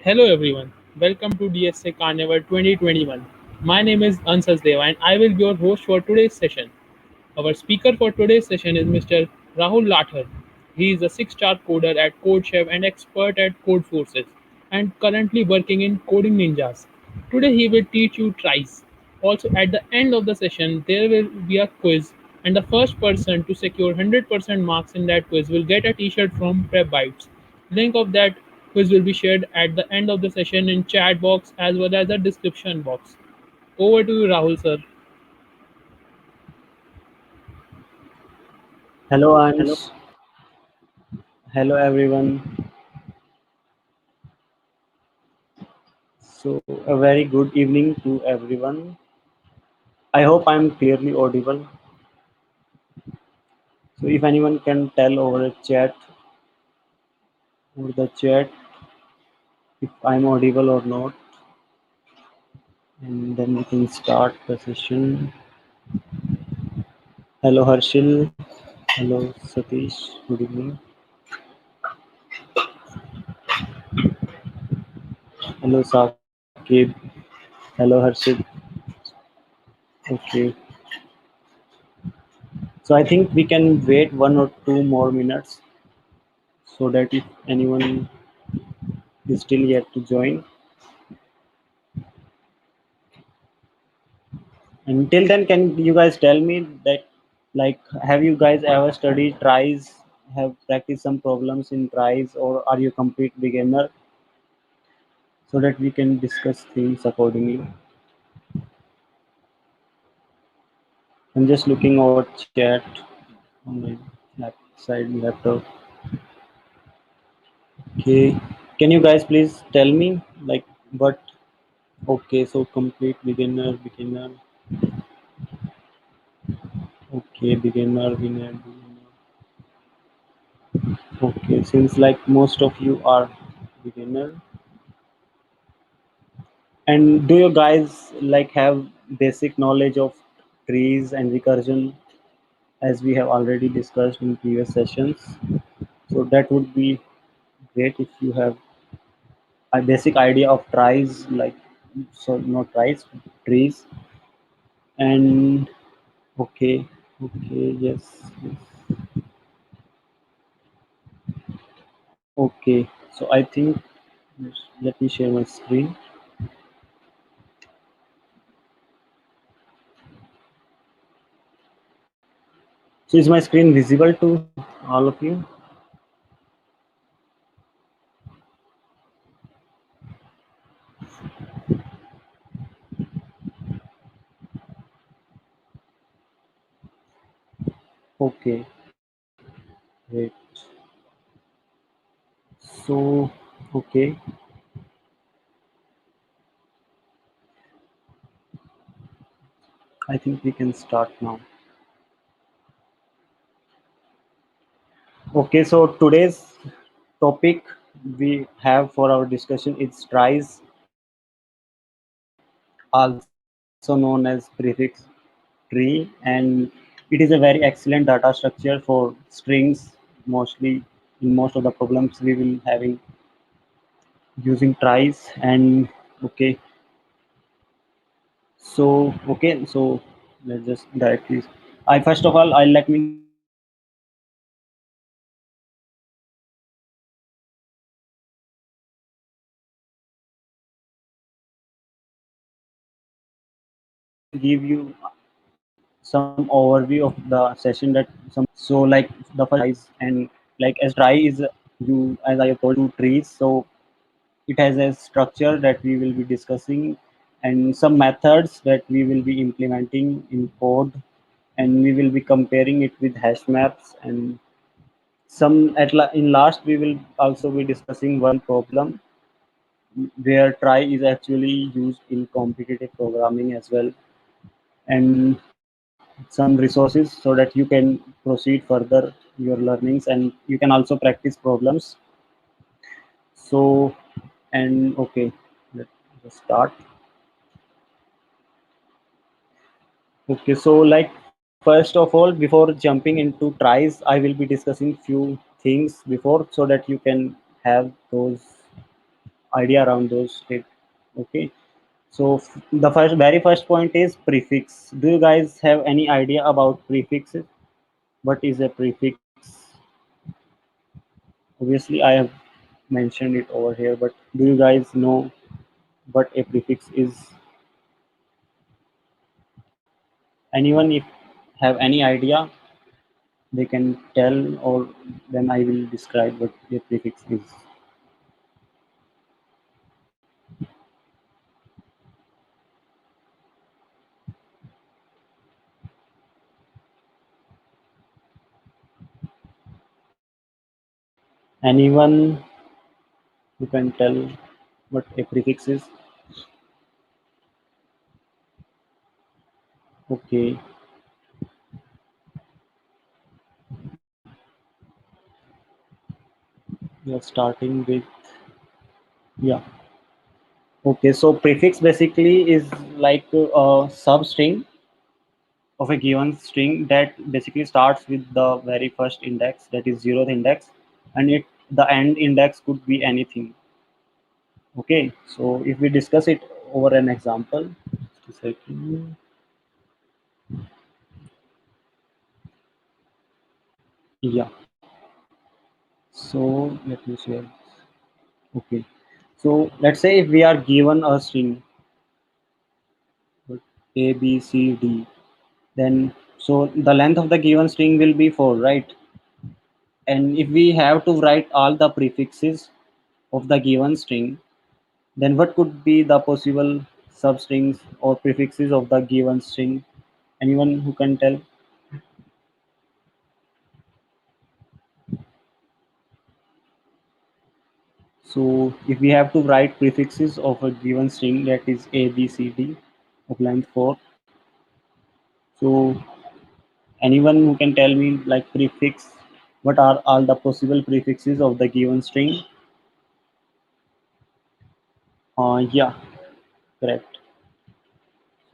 Hello everyone, welcome to DSA Carnival 2021. My name is Ansas Deva and I will be your host for today's session. Our speaker for today's session is Mr. Rahul Lathar. He is a 6-star coder at CodeChef and expert at Codeforces and currently working in Coding Ninjas. Today he will teach you tries. Also at the end of the session there will be a quiz and the first person to secure 100% marks in that quiz will get a t-shirt from Prep Bytes. Link of that quiz will be shared at the end of the session in chat box as well as the description box. Over to you Rahul sir. Hello, Ansh. Hello, everyone. So, a very good evening to everyone. I hope I'm clearly audible. So, if anyone can tell over the chat, if I'm audible or not, and then we can start the session. Hello, Harshil. Hello, Satish. Good evening. Hello, Sakib. Hello, Harshil. Okay. So, I think we can wait 1 or 2 more minutes so that if anyone is still yet to join. Until then, can you guys tell me that, like, have you guys ever studied tries, have practiced some problems in tries, or are you complete beginner, so that we can discuss things accordingly? I'm just looking over chat on my laptop. Okay, can you guys please tell me, like, what? Okay, so complete beginner. Okay, beginner. Okay, since like most of you are beginner. And do you guys like have basic knowledge of trees and recursion as we have already discussed in previous sessions? So that would be great if you have a basic idea of trees, like so not trees, trees. And okay, okay, yes. Okay, so I think let me share my screen. So is my screen visible to all of you? Okay, great. So okay, I think we can start now. Okay, so today's topic we have for our discussion is tries, also known as prefix tree, and it is a very excellent data structure for strings. Mostly in most of the problems we will having using tries. And okay, so let's just directly. I first of all, I let me give you some overview of the session that some. So like the first tries, and like as try is you as I have told you two trees, so it has a structure that we will be discussing and some methods that we will be implementing in code, and we will be comparing it with hash maps. And in last we will also be discussing one problem where try is actually used in competitive programming as well, and some resources so that you can proceed further your learnings, and you can also practice problems. So, and okay, let's start. Okay, so like first of all, before jumping into tries, I will be discussing few things before so that you can have those idea around those state. Okay. So the very first point is prefix. Do you guys have any idea about prefixes? What is a prefix? Obviously, I have mentioned it over here, but do you guys know what a prefix is? Anyone, if have any idea, they can tell, or then I will describe what a prefix is. Anyone who can tell what a prefix is? Okay, we are starting with, yeah. Okay, so prefix basically is like a substring of a given string that basically starts with the very first index, that is zeroth index, and it the end index could be anything. Okay, so if we discuss it over an example, just a second. Yeah, so let me share. Okay, so let's say if we are given a string A, B, C, D, then so the length of the given string will be 4, right? And if we have to write all the prefixes of the given string, then what could be the possible substrings or prefixes of the given string? Anyone who can tell? So if we have to write prefixes of a given string that is A, B, C, D of length 4, so anyone who can tell me like prefix, what are all the possible prefixes of the given string? Yeah, correct.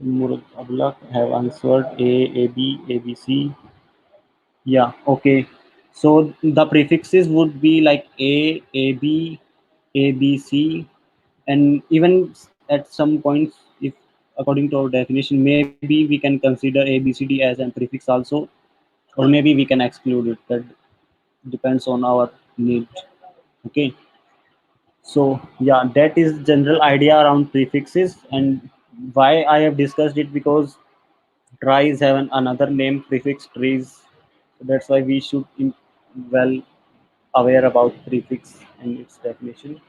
Murad Abdullah have answered A, AB, ABC. Yeah, okay. So the prefixes would be like A, AB, ABC, and even at some points, if according to our definition, maybe we can consider ABCD as a prefix also, or maybe we can exclude it. That depends on our need. Okay. So yeah, that is general idea around prefixes, and why I have discussed it because tries have another name prefix trees. So that's why we should well aware about prefix and its definition.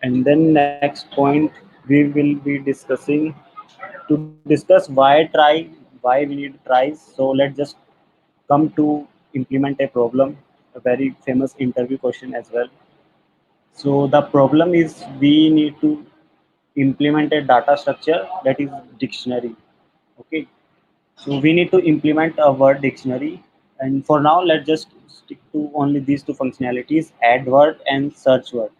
And then next point we will be discussing to discuss why try, why we need tries. So let's just come to implement a problem, a very famous interview question as well. So the problem is we need to implement a data structure that is dictionary. Okay. So we need to implement a word dictionary. And for now, let's just stick to only these two functionalities, add word and search word.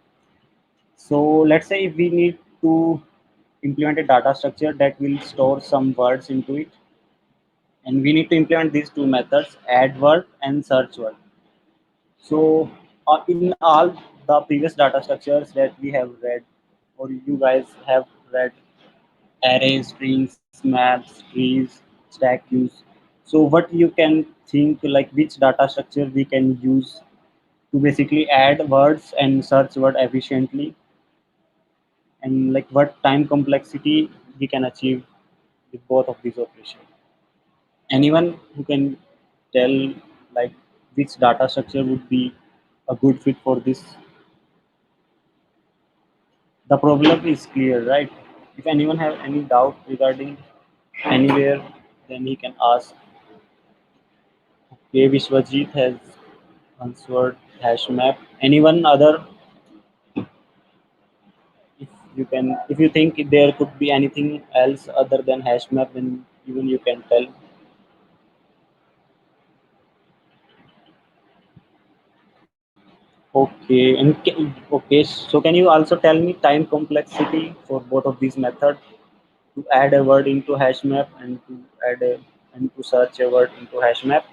So let's say if we need to implement a data structure that will store some words into it, and we need to implement these two methods, add word and search word. So in all the previous data structures that we have read, or you guys have read, arrays, strings, maps, trees, stack queues. So what you can think like which data structure we can use to basically add words and search word efficiently, and like what time complexity we can achieve with both of these operations. Anyone who can tell like which data structure would be a good fit for this? The problem is clear, right? If anyone have any doubt regarding anywhere, then he can ask. K. Vishwajit has answered hash map. Anyone other? If you can, if you think there could be anything else other than hash map, then even you can tell. Okay, and okay. So can you also tell me time complexity for both of these methods to add a word into hash map and to add a and to search a word into hash map?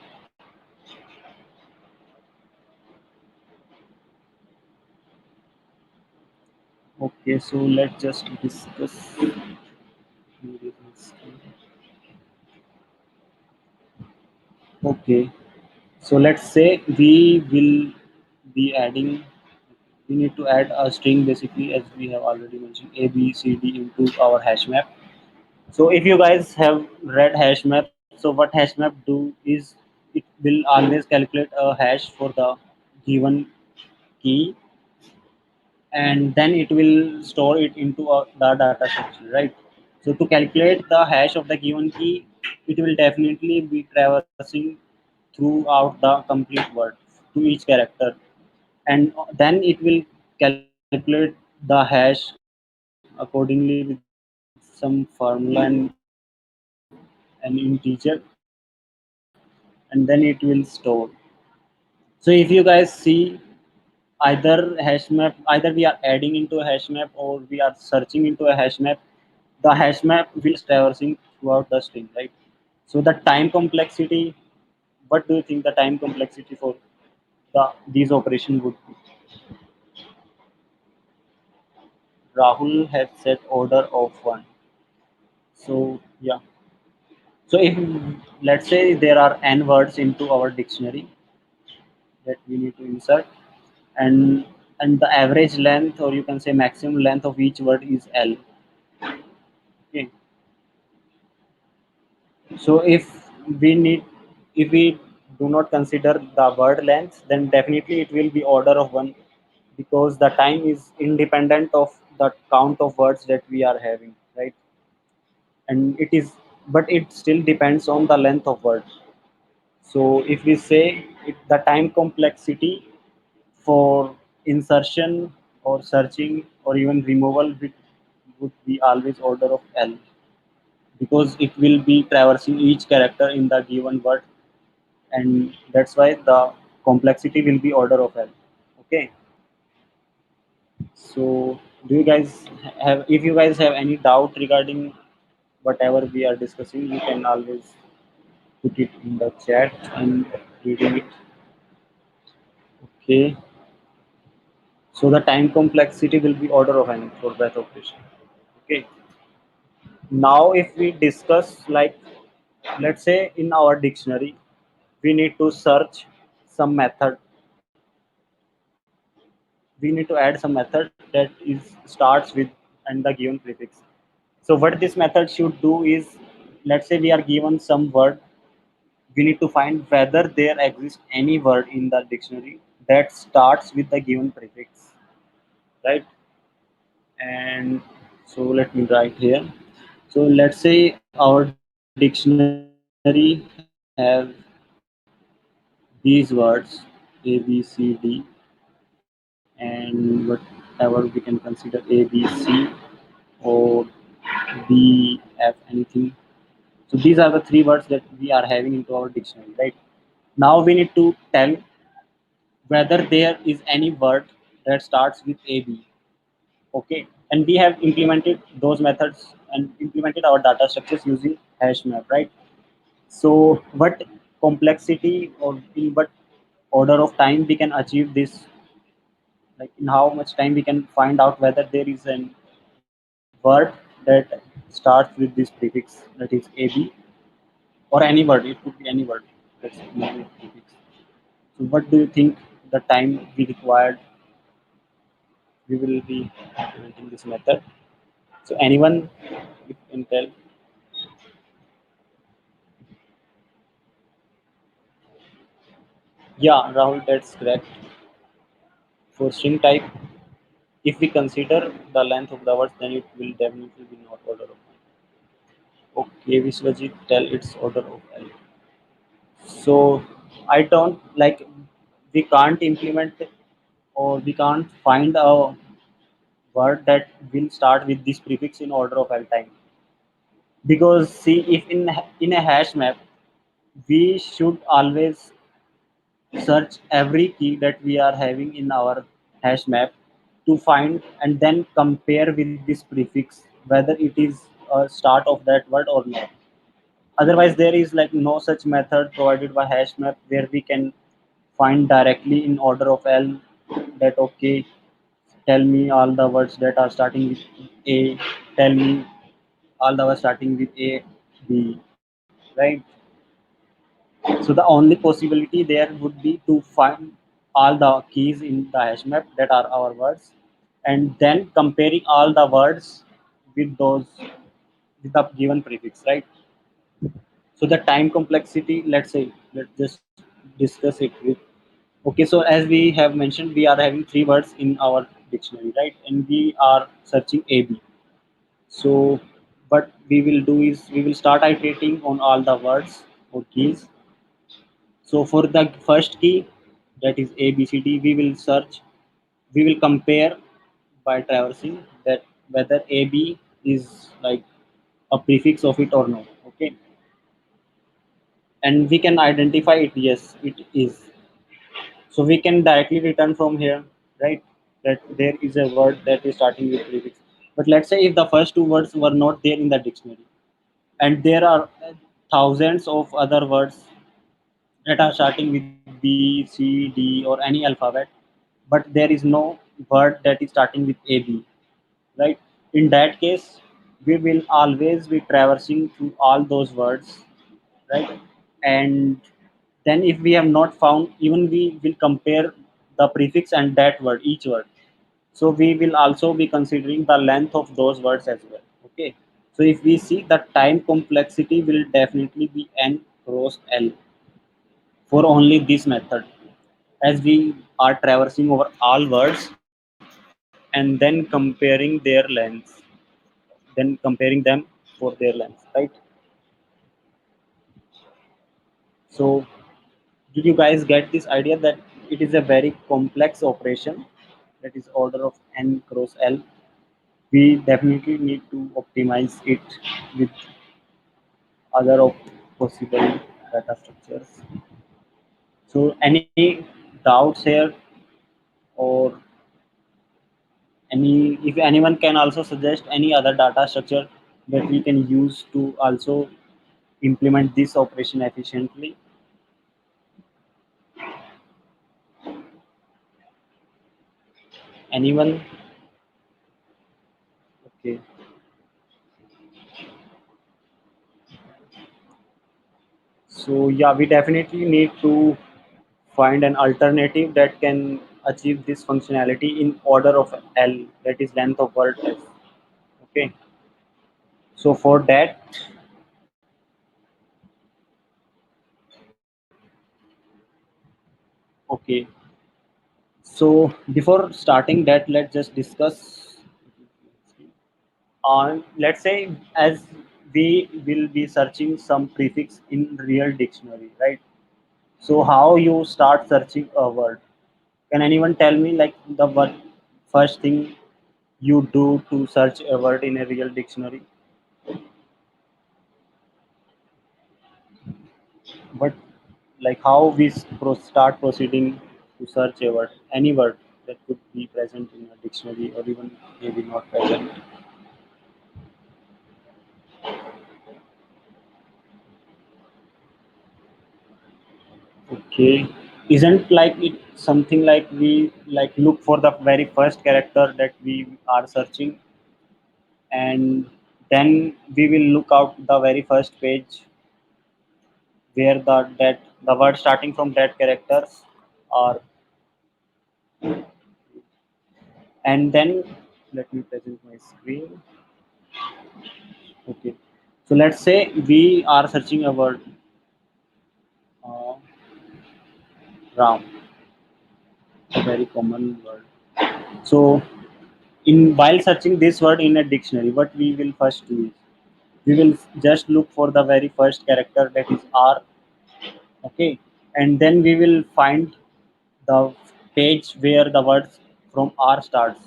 Okay, so let's just discuss. Okay, so let's say we will be adding, we need to add a string basically, as we have already mentioned, A, B, C, D into our hash map. So if you guys have read hash map, so what hash map do is it will always calculate a hash for the given key, and then it will store it into the data structure, right? So to calculate the hash of the given key, it will definitely be traversing throughout the complete word to each character, and then it will calculate the hash accordingly with some formula and an integer, and then it will store. So if you guys see, either hash map, either we are adding into a hash map or we are searching into a hash map, the hash map will be traversing throughout the string, right? So the time complexity, what do you think the time complexity for these operation would be? Rahul has set order of one. So yeah. So if, let's say there are n words into our dictionary that we need to insert, and the average length, or you can say maximum length of each word is L. Okay. So we need if we do not consider the word length, then definitely it will be order of one, because the time is independent of the count of words that we are having, right? And it is, but it still depends on the length of word. So if we say the time complexity for insertion or searching or even removal would be always order of L, because it will be traversing each character in the given word, and that's why the complexity will be order of L. Okay. So do you guys have, if you guys have any doubt regarding whatever we are discussing, you can always put it in the chat and reading it. Okay. So the time complexity will be order of n for that operation. Okay. Now if we discuss, like, let's say in our dictionary, we need to search some method. We need to add some method that is starts with and the given prefix. So what this method should do is, let's say we are given some word, we need to find whether there exists any word in the dictionary that starts with the given prefix, right? And so let me write here. So let's say our dictionary have these words A, B, C, D, and whatever we can consider A, B, C, or B, F, anything. So these are the three words that we are having into our dictionary, right? Now we need to tell whether there is any word that starts with AB. Okay, and we have implemented those methods and implemented our data structures using hash map, right? So what complexity or in what order of time we can achieve this, like in how much time we can find out whether there is an word that starts with this prefix, that is AB, or any word, it could be any word that's with prefix. So what do you think the time we required, we will be implementing this method? So anyone, you can tell. Yeah, Rahul, that's correct. For string type, if we consider the length of the words, then it will definitely be not order of one. Okay, Vishwajit, tell its order of L. So I don't like, we can't implement or we can't find a word that will start with this prefix in order of L time, because see, if in a hash map we should always search every key that we are having in our hash map to find and then compare with this prefix whether it is a start of that word or not. Otherwise there is like no such method provided by hash map where we can find directly in order of L that, okay, tell me all the words that are starting with A. Tell me all the words starting with A, B, right? So the only possibility there would be to find all the keys in the hash map that are our words, and then comparing all the words with those with the given prefix, right? So the time complexity, let's just discuss it with. Okay, so as we have mentioned, we are having three words in our dictionary, right? And we are searching AB. So what we will do is we will start iterating on all the words or keys. So for the first key, that is A, B, C, D, we will search, we will compare by traversing that whether A, B is like a prefix of it or no. Okay, and we can identify it. Yes, it is. So we can directly return from here, right? That there is a word that is starting with prefix. But let's say if the first two words were not there in the dictionary, and there are thousands of other words that are starting with B, C, D, or any alphabet, but there is no word that is starting with AB, right? In that case, we will always be traversing through all those words, right? And then if we have not found, even we will compare the prefix and that word, each word. So we will also be considering the length of those words as well. Okay. So if we see the time complexity will definitely be n cross l for only this method, as we are traversing over all words and then comparing their lengths, then comparing them for their lengths, right? So did you guys get this idea that it is a very complex operation, that is order of n cross l? We definitely need to optimize it with other possible data structures. So any doubts here, or any, if anyone can also suggest any other data structure that we can use to also implement this operation efficiently? Anyone? Okay. So yeah, we definitely need to find an alternative that can achieve this functionality in order of L, that is length of word S. Okay. So for that, okay. So before starting that, let's just discuss on, let's say, as we will be searching some prefix in real dictionary, right? So how you start searching a word? Can anyone tell me like the what first thing you do to search a word in a real dictionary? But like how we start proceeding to search a word, any word that could be present in a dictionary or even maybe not present. Okay, isn't like it something like we like look for the very first character that we are searching, and then we will look out the very first page where the word starting from that characters are, and then let me present my screen. Okay, so let's say we are searching a word, uh, round, a very common word. So in while searching this word in a dictionary, what we will first do is we will just look for the very first character, that is R. Okay, and then we will find the page where the words from R starts.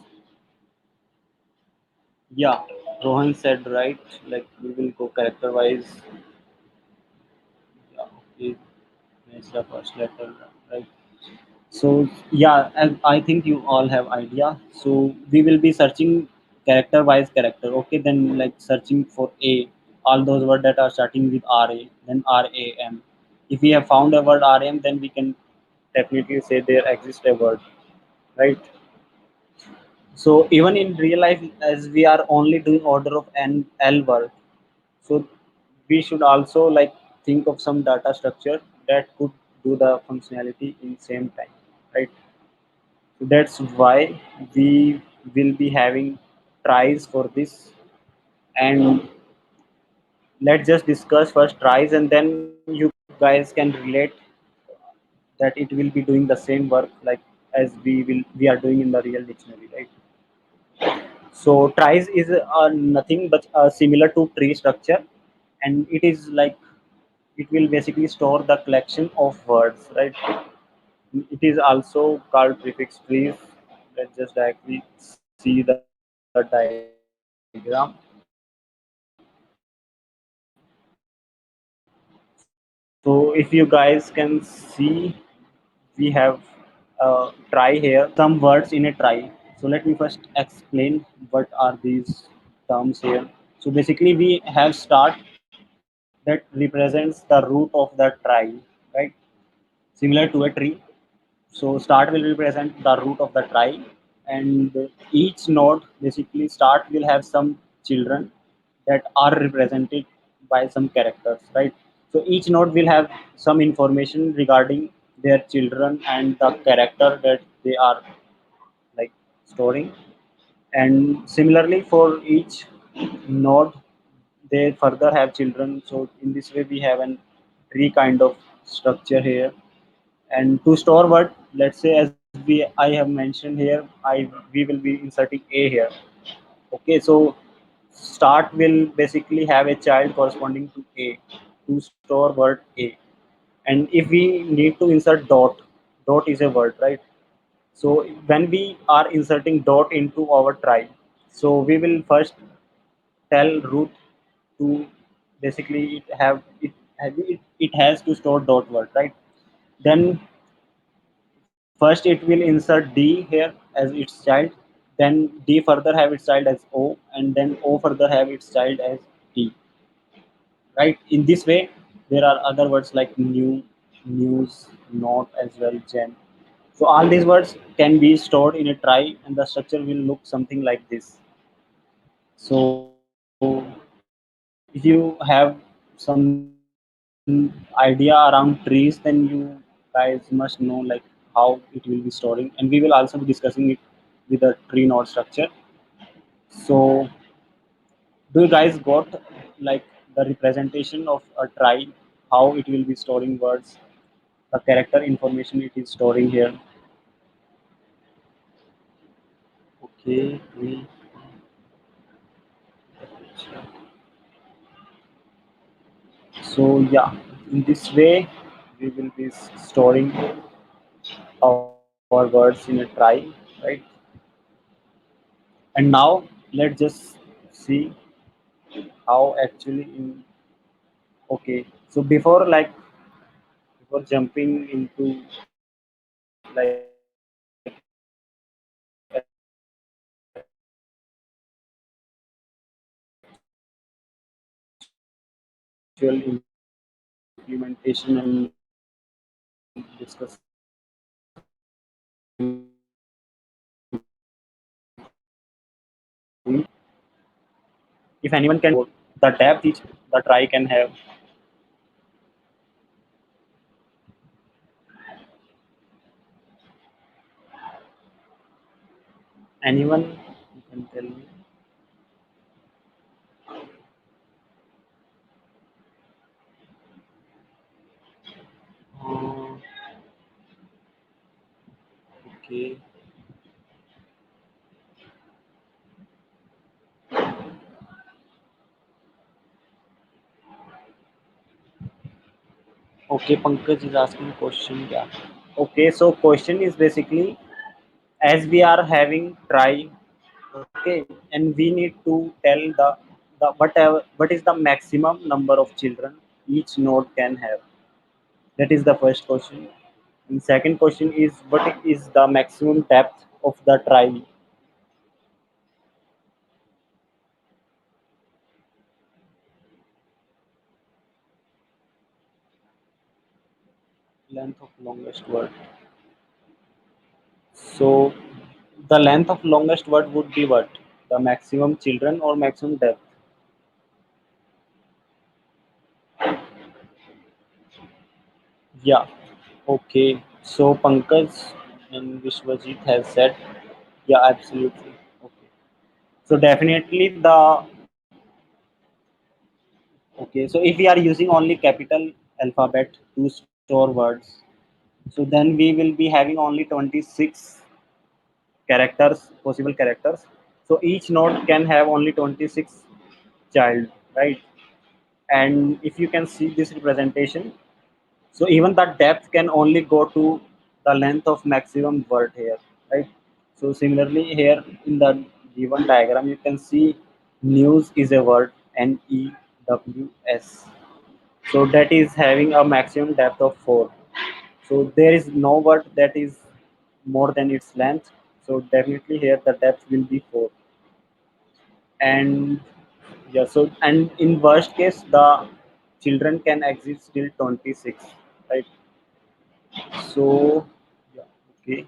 Yeah, Rohan said right. Like we will go character wise. Yeah, okay. It's the first letter, right? So yeah, and I think you all have idea. So we will be searching character wise character. Okay, then like searching for A, all those words that are starting with RA, then RAM. If we have found a word RM, then we can definitely say there exists a word, right? So even in real life, as we are only doing order of n l work, so we should also like think of some data structure that could do the functionality in same time, right? So that's why we will be having tries for this. And let's just discuss first tries, and then you guys can relate that it will be doing the same work like as we are doing in the real dictionary, right? So tries is nothing but similar to tree structure, and it is like it will basically store the collection of words, right? It is also called prefix trees. Let's just directly see the diagram. So if you guys can see, we have try here some words in a try. So let me first explain what are these terms here. So basically we have start that represents the root of the try, right? Similar to a tree. So start will represent the root of the try, and each node basically start will have some children that are represented by some characters, right? So each node will have some information regarding their children and the character that they are like storing. And similarly for each node, they further have children. So in this way, we have an tree kind of structure here. And to store word, let's say as I have mentioned here, we will be inserting a here. Okay, so start will basically have a child corresponding to a to store word a. And if we need to insert dot, dot is a word, right? So when we are inserting dot into our try, so we will first tell root to basically it has to store dot word, right? Then first it will insert D here as its child, then D further have its child as O, and then O further have its child as T. Right? In this way, there are other words like new, news, not as well, gen. So all these words can be stored in a try, and the structure will look something like this. So if you have some idea around trees, then you guys must know like how it will be storing, and we will also be discussing it with a tree node structure. So do you guys got like the representation of a try, how it will be storing words, the character information it is storing here? Okay, so yeah, in this way we will be storing our words in a try, right? And now let's just see how actually in. Okay, so before jumping into like actual implementation and discussing if anyone can the depth each the try can have. Anyone you can tell me? uh, okay, okay, Pankaj is asking question, yeah. Okay, so question is basically, as we are having try, okay, and we need to tell the whatever what is the maximum number of children each node can have. That is the first question. And second question is, what is the maximum depth of the try? Length of longest word. So The length of longest word would be what? The maximum children or maximum depth? Yeah. Okay. So Pankaj and Vishwajit has said, yeah, absolutely. Okay. So definitely okay. So if we are using only capital alphabet to store words, so then we will be having only 26 characters, possible characters. So each node can have only 26 child, right? And if you can see this representation, so even the depth can only go to the length of maximum word here, right? So similarly here in the given diagram, you can see news is a word, NEWS. So that is having a maximum depth of 4. So there is no word that is more than its length. So definitely here the depth will be 4. And yeah, so and in worst case the children can exist till 26, right? So yeah, okay.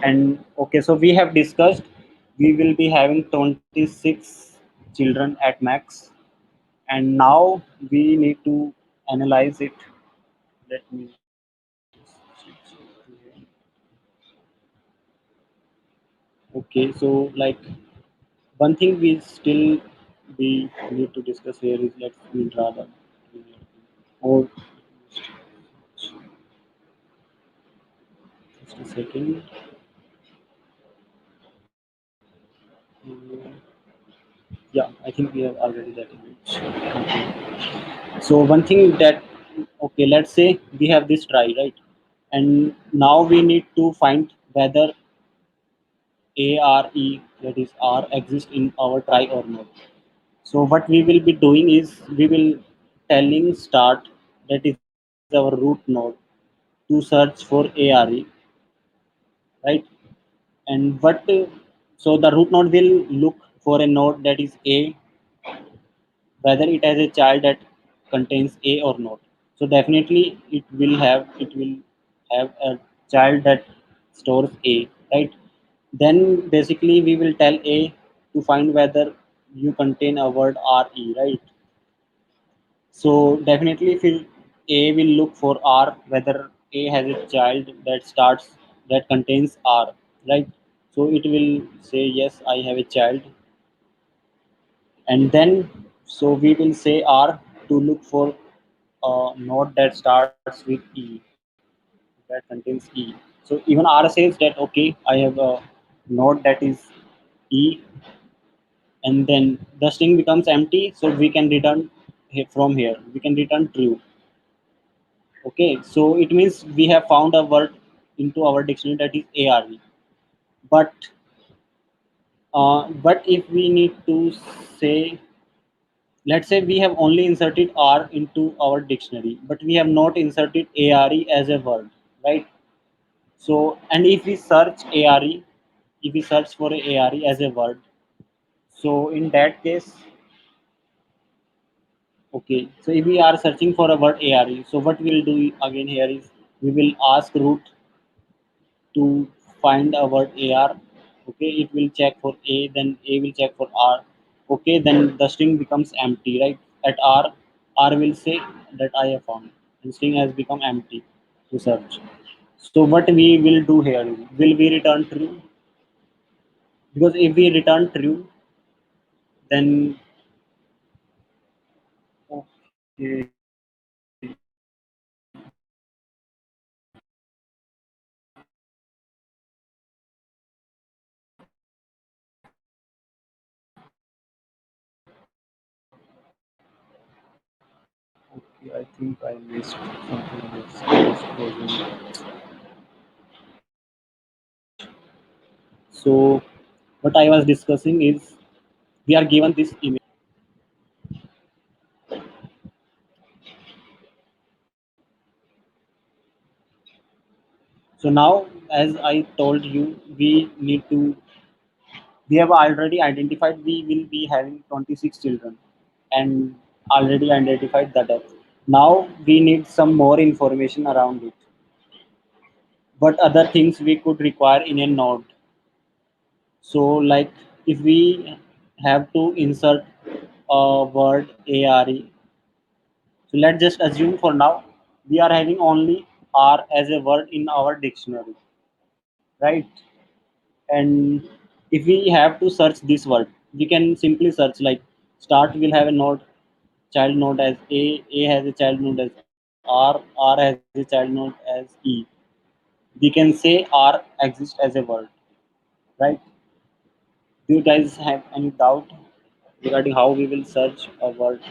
And okay, so we have discussed we will be having 26 children at max, and now we need to analyze it. Let me okay, so like one thing we still we need to discuss here is let's we draw the or just a second. Mm, yeah, I think we have already that image. Okay. So one thing that okay, let's say we have this try, right? And now we need to find whether A R E, that is R, exists in our try or not. So what we will be doing is we will telling start, that is our root node, to search for ARE, right? And what so the root node will look for a node that is A, whether it has a child that contains A or not. So definitely it will have a child that stores A, right? Then basically we will tell A to find whether you contain a word RE, right? So definitely if A will look for R, whether A has a child that starts that contains R, right? So it will say yes, I have a child, and then so we will say R to look for a node that starts with E, that contains E. So even R says that okay, I have a node that is E, and then the string becomes empty, so we can return from here. We can return true. Okay, so it means we have found a word into our dictionary that is ARE. But but if we need to say, let's say we have only inserted R into our dictionary, but we have not inserted ARE as a word, right? So, and if we search ARE, if we search for ARE as a word, so in that case, okay, so if we are searching for a word ARE, so what we'll do again here is we will ask root to find a word AR. Okay, it will check for A, then A will check for R. Okay, then the string becomes empty, right? At R will say that I have found, and string has become empty to search. So what we will do here is, will we return true? Because if we return true, then okay, okay, I think I missed something else. So what I was discussing is we are given this image. So now, as I told you, we have already identified we will be having 26 children and already identified the depth. Now we need some more information around it. what other things we could require in a node. So like if we have to insert a word are, so let's just assume for now we are having only r as a word in our dictionary, right? And if we have to search this word, we can simply search like start will have a node, child node as a has a child node as r has a child node as e. We can say r exists as a word, right? Do you guys have any doubt regarding how we will search a word?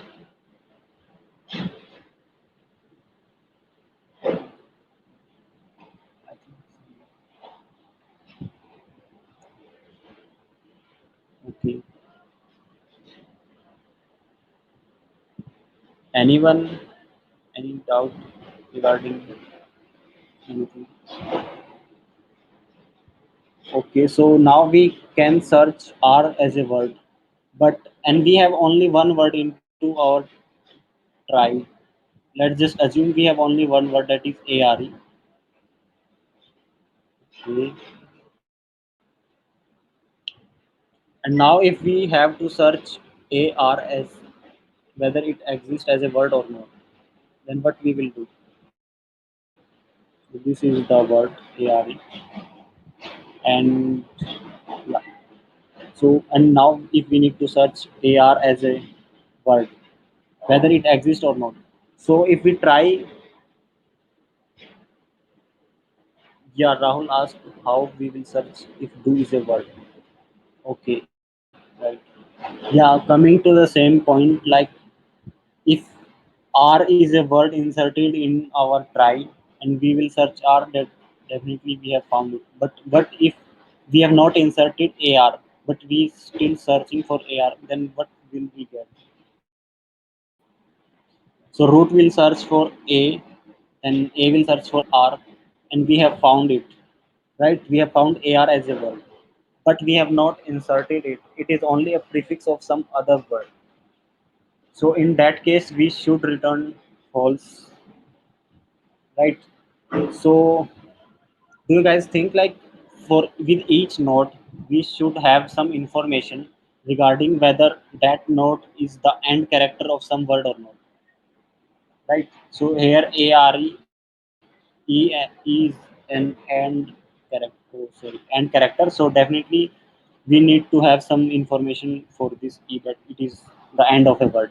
Okay. Anyone? Any doubt regarding anything? Okay, so now we can search R as a word, but and we have only one word into our try. Let's just assume we have only one word, that is ARE. Okay. And now if we have to search AR as whether it exists as a word or not, then what we will do? So this is the word ARE, and yeah. So and now if we need to search AR as a word, whether it exists or not. So if we try, yeah, Rahul asked how we will search if do is a word. Okay, right. Yeah, coming to the same point, like if R is a word inserted in our try and we will search R, that definitely we have found it. But what if we have not inserted AR, but we still searching for AR, then what will we get? So root will search for A, and A will search for R, and we have found it, right? We have found AR as a word, but we have not inserted it. It is only a prefix of some other word. So in that case, we should return false, right? So do you guys think like for with each node we should have some information regarding whether that node is the end character of some word or not, right? So here ARE is an end character, sorry, end character. So definitely we need to have some information for this e that it is the end of a word.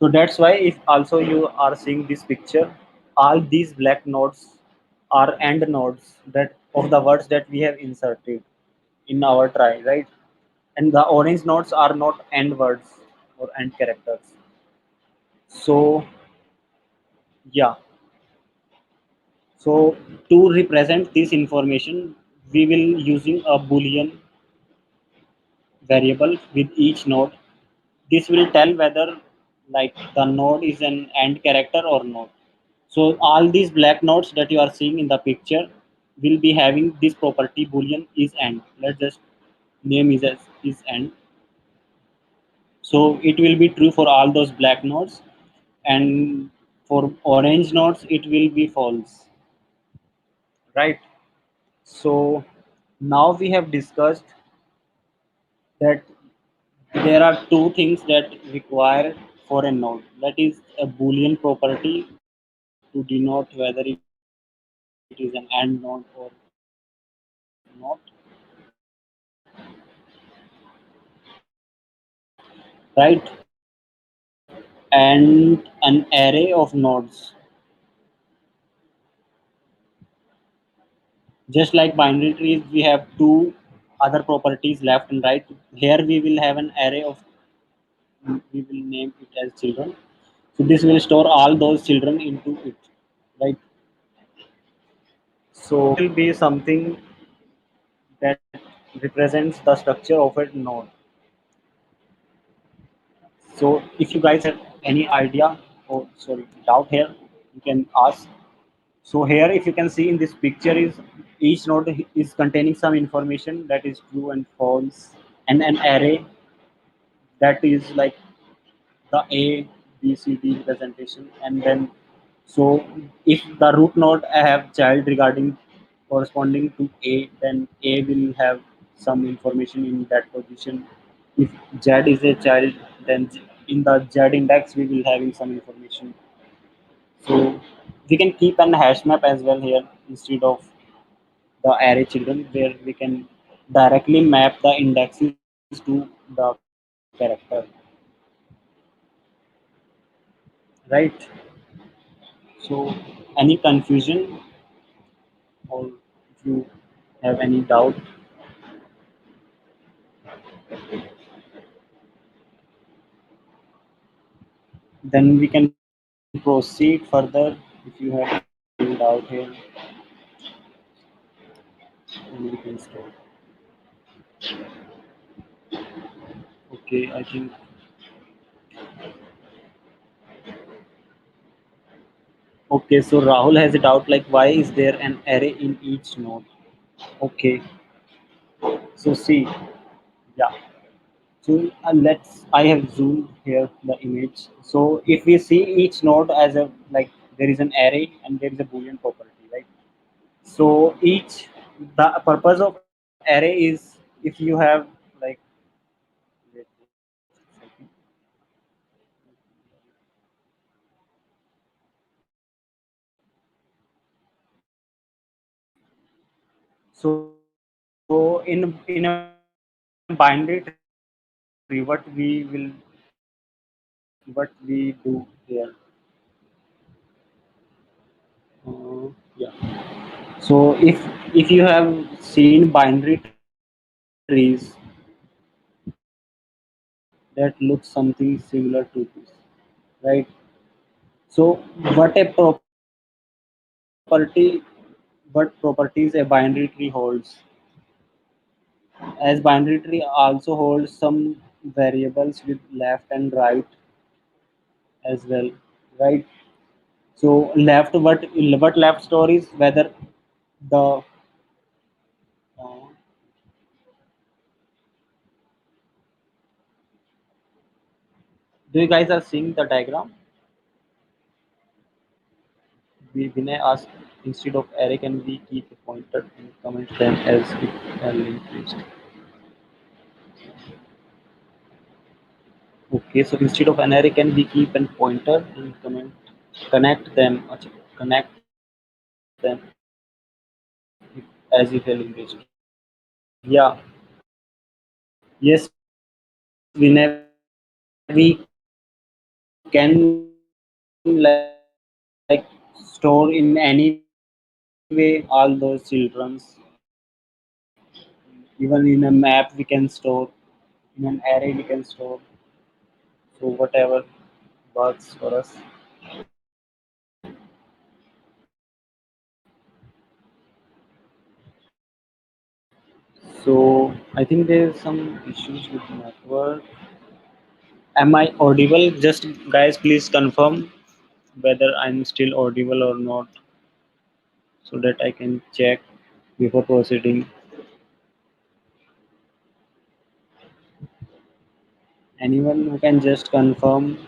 So that's why if also you are seeing this picture, all these black nodes are end nodes that of the words that we have inserted in our try, right? And the orange nodes are not end words or end characters. So yeah, so to represent this information, we will using a boolean variable with each node. This will tell whether like the node is an end character or not. So all these black nodes that you are seeing in the picture will be having this property boolean is end. Let's just name is end. So it will be true for all those black nodes, and for orange nodes it will be false, right? So now we have discussed that there are two things that require for a node, that is a boolean property to denote whether it is an and node or not, right? And an array of nodes, just like binary trees we have two other properties left and right. Here we will have an array of, we will name it as children. So this will store all those children into it, right? So will be something that represents the structure of a node. So if you guys have any idea or sorry doubt here, you can ask. So here if you can see in this picture is each node is containing some information that is true and false, and an array that is like the A, B, C, D representation, and then so if the root node have child regarding corresponding to A, then A will have some information in that position. If Z is a child, then in the Z index we will having some information. So we can keep an hash map as well here instead of the array children, where we can directly map the indexes to the character, right? So any confusion, or if you have any doubt, then we can proceed further. If you have any doubt here, then we can start. Okay, I think. Okay, so Rahul has a doubt like why is there an array in each node? Okay, so see, yeah. So I have zoomed here the image. So if we see each node as a like there is an array and there is a boolean property, right? So each the purpose of array is if you have like wait, a second. So in a binary tree, what we do here. Yeah. So if you have seen binary trees that looks something similar to this, right? So what a property, what properties a binary tree holds? As binary tree also holds some variables with left and right as well, right? So left, what left store is whether the uh, do you guys are seeing the diagram? Vinay asked, instead of array, can we keep a pointer and comment them as if a linked list? Okay, so instead of an array, can we keep a pointer and connect them, connect them as if a linked list? Yeah, yes, Vinay, we can like store in any way all those childrens. Even in a map, we can store, in an array, we can store. So, whatever works for us. So, I think there's some issues with network. Am I audible? Just guys, please confirm whether I'm still audible or not so that I can check before proceeding. Anyone who can just confirm.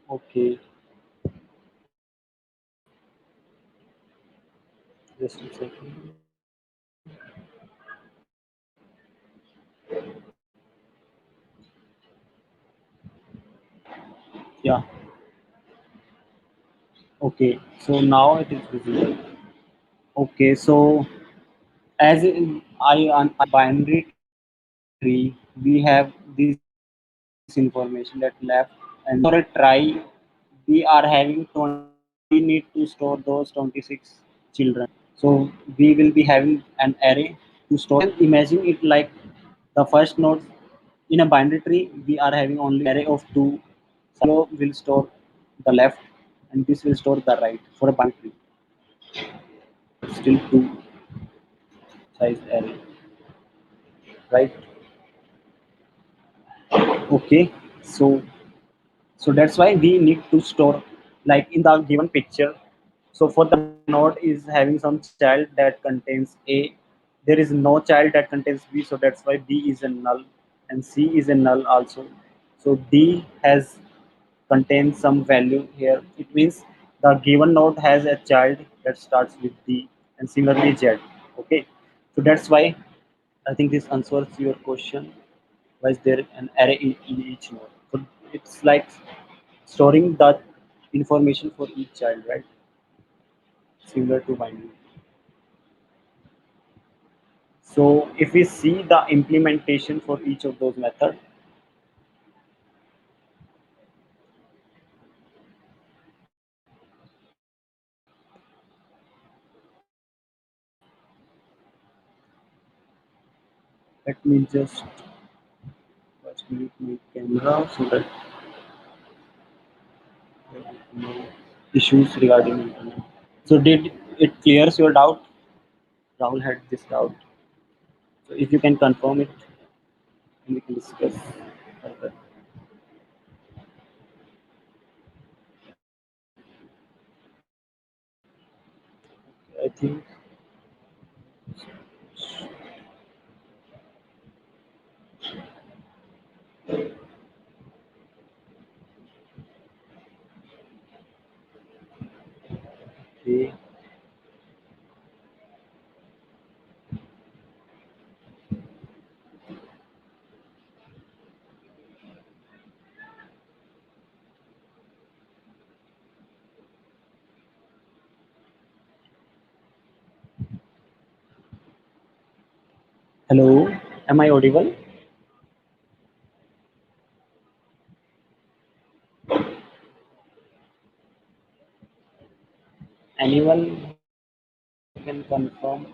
Okay, just a second. Yeah, okay, so now it is visible. Okay, so as in on binary tree, we have this information that left and right. For a try, we are having 26 children. We need to store those 26 children. So we will be having an array to store. You can imagine it like the first node in a binary tree. We are having only array of two. Zero will store the left, and this will store the right for a binary tree. But still two size array, right? Okay, so that's why we need to store like in the given picture. So for the node is having some child that contains A. There is no child that contains B, so that's why B is a null and C is a null also. So D has contains some value here. It means the given node has a child that starts with D and similarly Z. Okay, so that's why I think this answers your question. Why is there an array in each node? So it's like storing the information for each child, right? Similar to binary. So if we see the implementation for each of those methods, let me just first mute my camera so that there is no issues regarding internet. So did it clears your doubt? Rahul had this doubt. So if you can confirm it, then we can discuss further. I think okay. Hello, am I audible? Anyone who can confirm?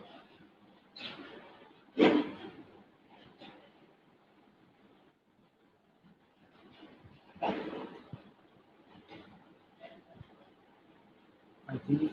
I think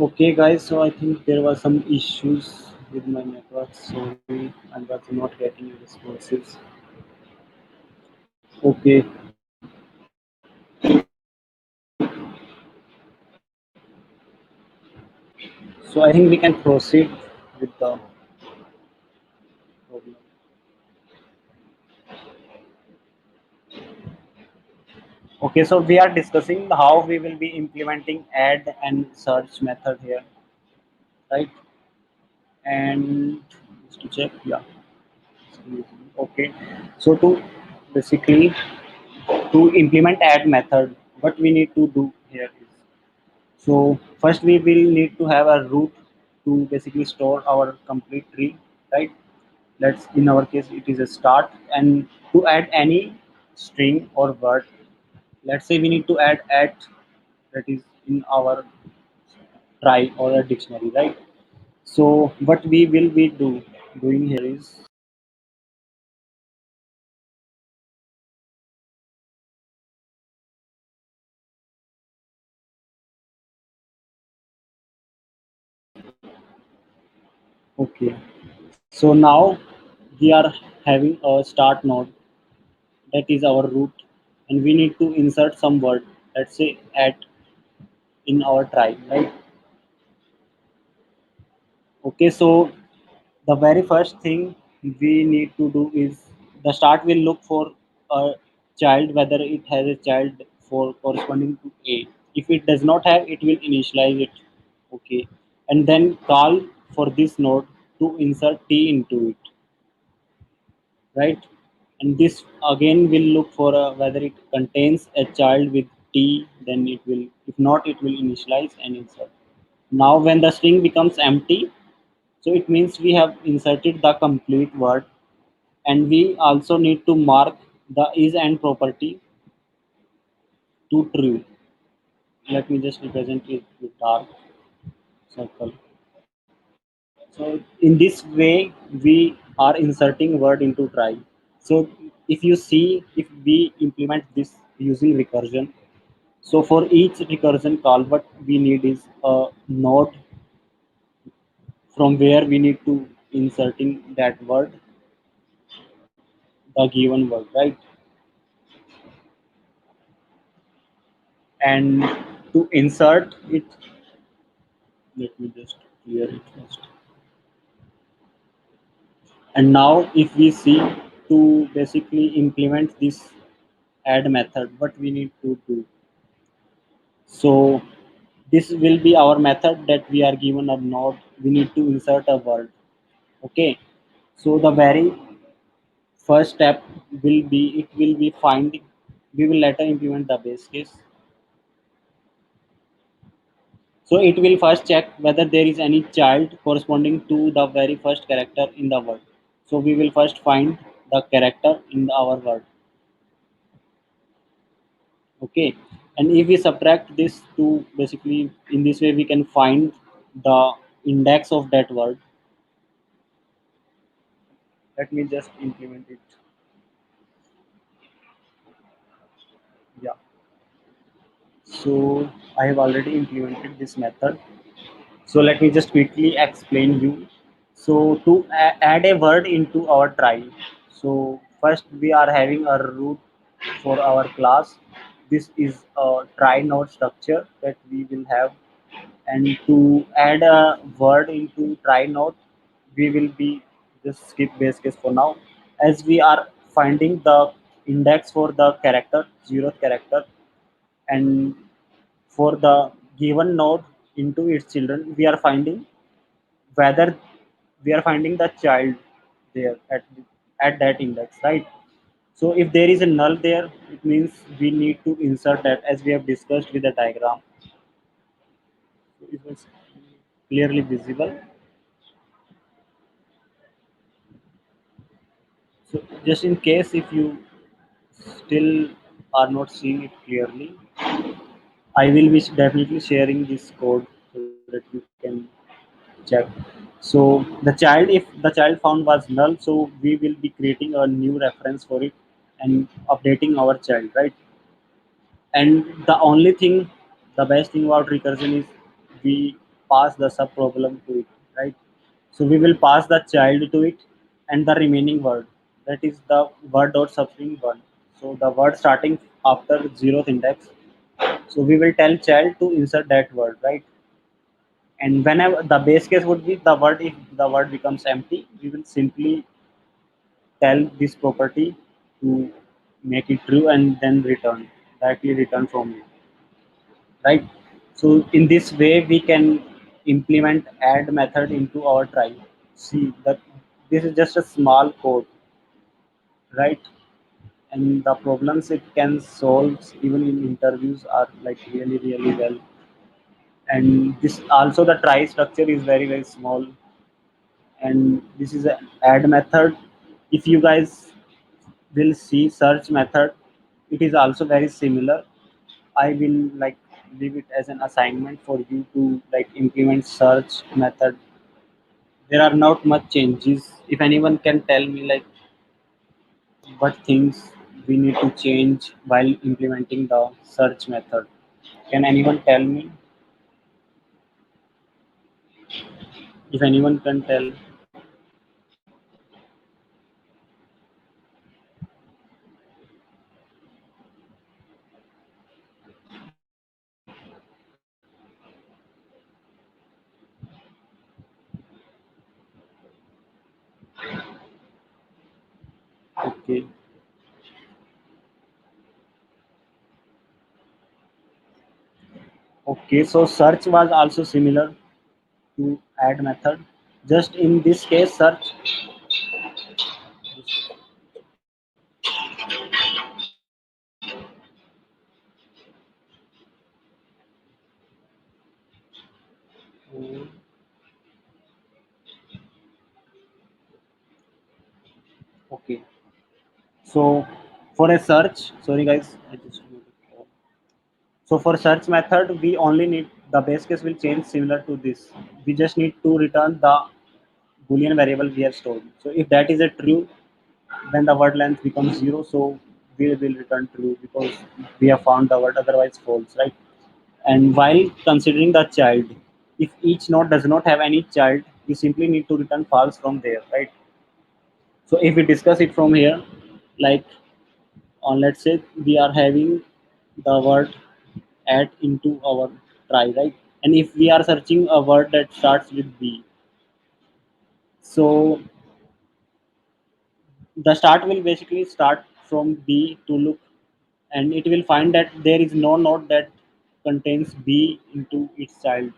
okay, guys. So I think there was some issues with my network. Sorry, I was not getting your responses. Okay, so I think we can proceed with the problem. Okay, so we are discussing how we will be implementing add and search method here, right? And just to check, yeah. Okay, so to basically to implement add method, what we need to do here is so first we will need to have a root to basically store our complete tree, right? Let's in our case it is a start, and to add any string or word, let's say we need to add at that is in our try or a dictionary, right? So what we will be doing here is okay. So now we are having a start node that is our root, and we need to insert some word. Let's say at in our try, right? Okay, so the very first thing we need to do is the start will look for a child whether it has a child for corresponding to A. If it does not have, it will initialize it. Okay, and then call for this node to insert t into it, right? And this again will look for whether it contains a child with t, then it will, if not, it will initialize and insert. Now when the string becomes empty, so it means we have inserted the complete word, and we also need to mark the is and property to true. Let me just represent it with dark circle. So in this way, we are inserting word into try. So if you see, if we implement this using recursion, so for each recursion call, what we need is a node from where we need to inserting that word, the given word, right? And to insert it, let me just clear it first. And now if we see, to basically implement this add method, what we need to do, so this will be our method that we are given a node, we need to insert a word. Okay, so the very first step will be, it will be finding, we will later implement the base case. So it will first check whether there is any child corresponding to the very first character in the word. So we will first find the character in our word. Okay, and if we subtract this to, basically in this way we can find the index of that word. Let me just implement it. Yeah, so I have already implemented this method. So let me just quickly explain you. So to add a word into our try, so first we are having a root for our class. This is a try node structure that we will have, and to add a word into try node, we will be just skip base case for now, as we are finding the index for the character, zeroth character, and for the given node into its children, we are finding whether we are finding the child there at that index, right? So if there is a null there, it means we need to insert that, as we have discussed with the diagram. So it was clearly visible. So just in case if you still are not seeing it clearly, I will be definitely sharing this code so that you can check. So the child, if the child found was null, so we will be creating a new reference for it and updating our child, right? And the only thing, the best thing about recursion is we pass the sub problem to it, right? So we will pass the child to it and the remaining word, that is the word dot substring one. So the word starting after zeroth index. So we will tell child to insert that word, right? And whenever the base case would be the word, if the word becomes empty, we will simply tell this property to make it true and then return, directly return from it, right? So in this way we can implement add method into our try. See that this is just a small code, right? And the problems it can solve even in interviews are like really well. And this also, the try structure is very small, and this is an add method. If you guys will see search method, it is also very similar. I will like leave it as an assignment for you to like implement search method. There are not much changes. If anyone can tell me like what things we need to change while implementing the search method, can anyone tell me? If anyone can tell. Okay. Okay, so search was also similar to add method. Just in this case, search. Okay. So for a search, sorry guys, I just so for search method, we only need the base case will change similar to this. We just need to return the boolean variable we have stored. So if that is a true, then the word length becomes zero. So we will return true because we have found the word, otherwise false, right? And while considering the child, if each node does not have any child, we simply need to return false from there, right? So if we discuss it from here, like on let's say we are having the word add into our try, right? And if we are searching a word that starts with B, so the start will basically start from B to look, and it will find that there is no node that contains B into its child,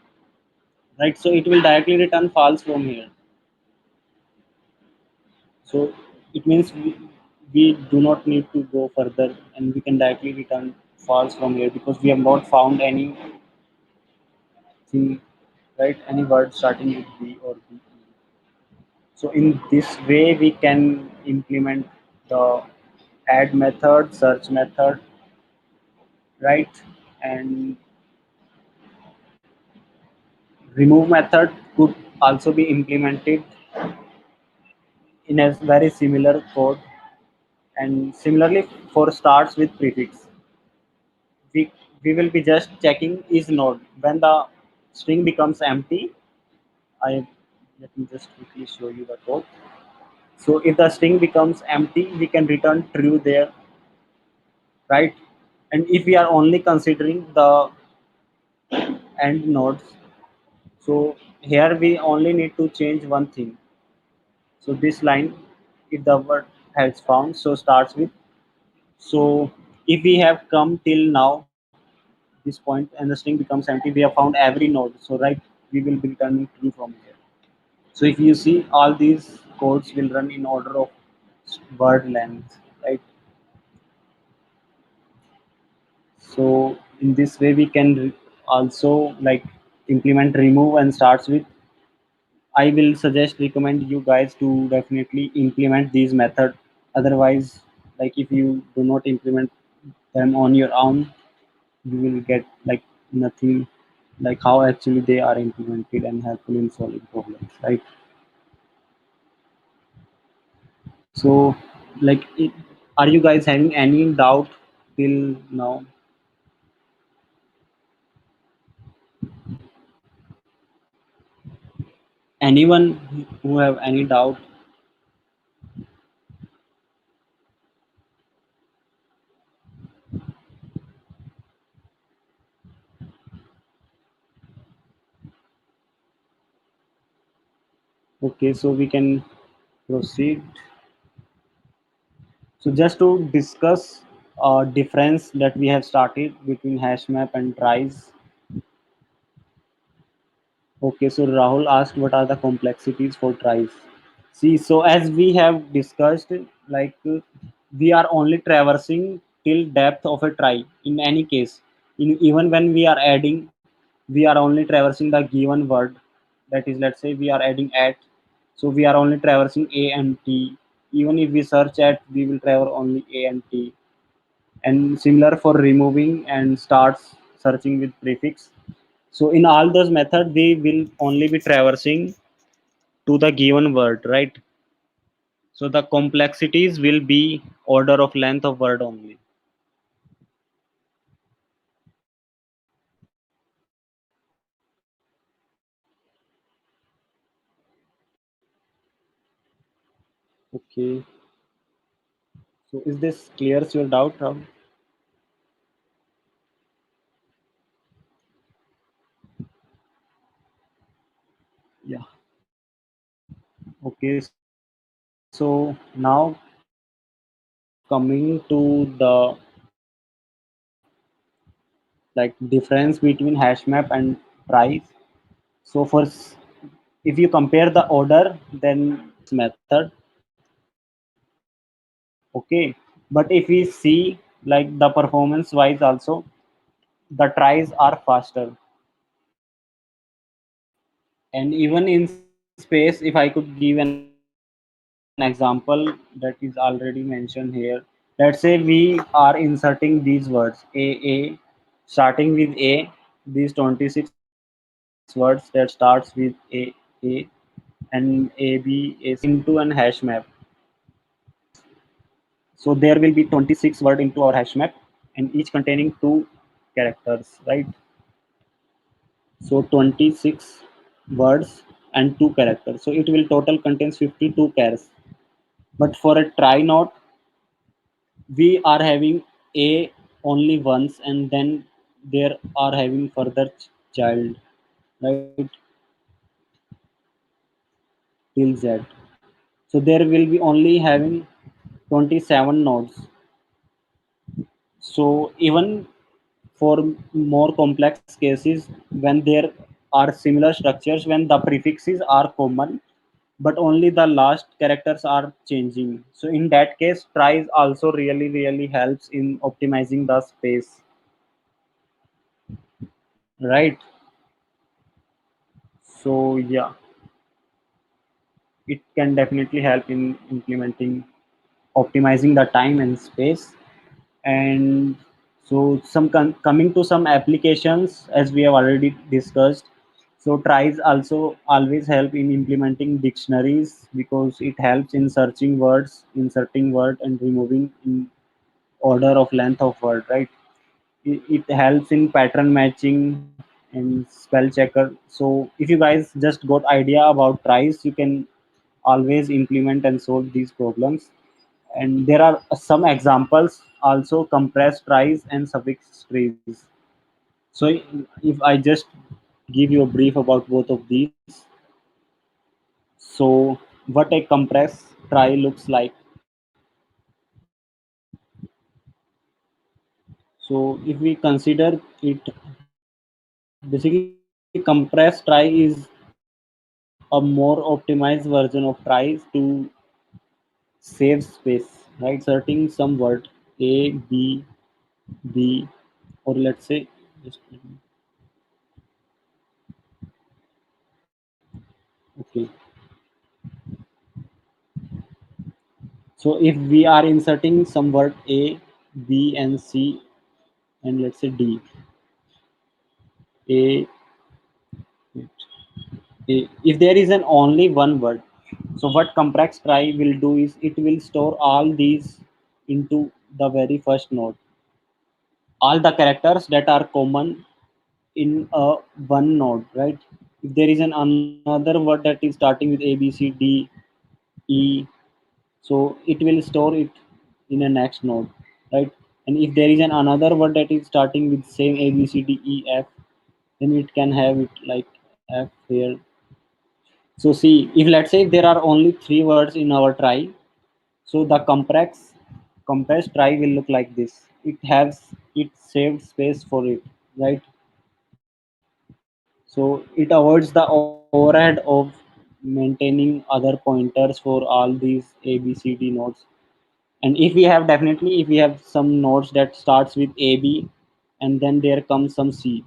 right? So it will directly return false from here. So it means we do not need to go further, and we can directly return false from here because we have not found anything, right? Any word starting with B or B. So in this way, we can implement the add method, search method, right? And remove method could also be implemented in a very similar code. And similarly, for starts with prefix, we, we will be just checking is node. When the string becomes empty, I let me just quickly show you the code. So if the string becomes empty, we can return true there, right? And if we are only considering the end nodes, so here we only need to change one thing. So this line, if the word has found, so starts with. So if we have come till now, this point, and the string becomes empty, we have found every node. So right, we will be returning true from here. So if you see, all these codes will run in order of word length, right? So in this way, we can also like implement remove and starts with. I will suggest recommend you guys to definitely implement these method. Otherwise, like if you do not implement them on your own, you will get like nothing like how actually they are implemented and helpful in solving problems, right? So, like, are you guys having any doubt till now? Anyone who have any doubt? Okay, so we can proceed. So just to discuss difference that we have started between hash map and tries. Okay, so Rahul asked what are the complexities for tries. See, so as we have discussed, like we are only traversing till depth of a try in any case. Even when we are adding, we are only traversing the given word. That is, let's say we are adding at, so we are only traversing A and T. Even if we search at, we will traverse only A and T. And similar for removing and starts searching with prefix. So in all those methods, we will only be traversing to the given word, right? So the complexities will be order of length of word only. Okay. So is this clears your doubt, Rahul? Yeah. Okay. So now coming to the like difference between hash map and tries. So first, If you compare the order, then method, okay. But if we see like the performance wise also, the tries are faster. And even in space, if I could give an example that is already mentioned here, let's say we are inserting these words a, starting with a, these 26 words that starts with a and a b a c into an hash map. So there will be 26 word into our hash map, and each containing two characters, right? So 26 words and two characters. So it will total contains 52 chars. But for a try not, we are having a only once, and then there are having further child, right, till z. So there will be only having 27 nodes. So even for more complex cases, when there are similar structures, when the prefixes are common but only the last characters are changing, so in that case tries also really helps in optimizing the space, right? So yeah, it can definitely help in implementing optimizing the time and space. And so coming to some applications, as we have already discussed, so tries also always help in implementing dictionaries because it helps in searching words, inserting word and removing in order of length of word, right? It helps in pattern matching and spell checker. So if you guys just got idea about tries, you can always implement and solve these problems. And there are some examples also: compressed tries and suffix trees. So if I just give you a brief about both of these, so what a compressed try looks like. So if we consider it, basically compressed try is a more optimized version of tries to save space, right? Inserting some word a b, or let's say just okay. So if we are inserting some word a, b and c, and let's say d, a, a, if there is an only one word, so what complex try will do is it will store all these into the very first node, all the characters that are common in a one node, right? If there is an another word that is starting with a, b, c, d, e, so it will store it in a next node, right? And if there is an another word that is starting with same a, b, c, d, e, f, then it can have it like f here. So see, if let's say there are only three words in our try, so the compressed try will look like this. It has it saved space for it, right? So it avoids the overhead of maintaining other pointers for all these A, B, C, D nodes. And if we have definitely, if we have some nodes that starts with A, B, and then there comes some C,